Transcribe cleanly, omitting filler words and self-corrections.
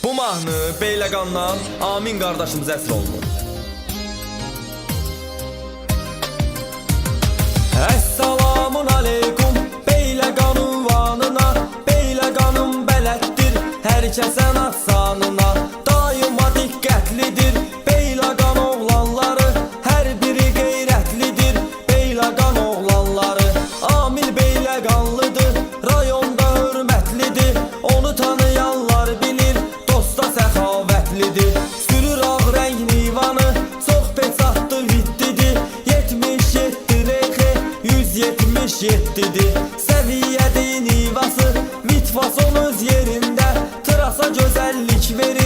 Bu mahnı Beyləqandan Amin qardaşımız əsr olunur. Əssalamun aleykum Beyləqan ünvanına, Beyləqanın bələddir hər kəsən asanına. Daima diqqətlidir Beyləqan oğlanları, hər biri qeyrətlidir Beyləqan oğlanları. Amil Beyləqanlıdır, rayonda hörmətlidir, onu tanıyanlar bilir, dosta səxavətlidir. Sürür ağ rəng nivanı, çox pesatlı vittidir, 77 reyxi 177'dir. Səviyyədir nivası, vitfason öz yerində, trasa gözəllik verir,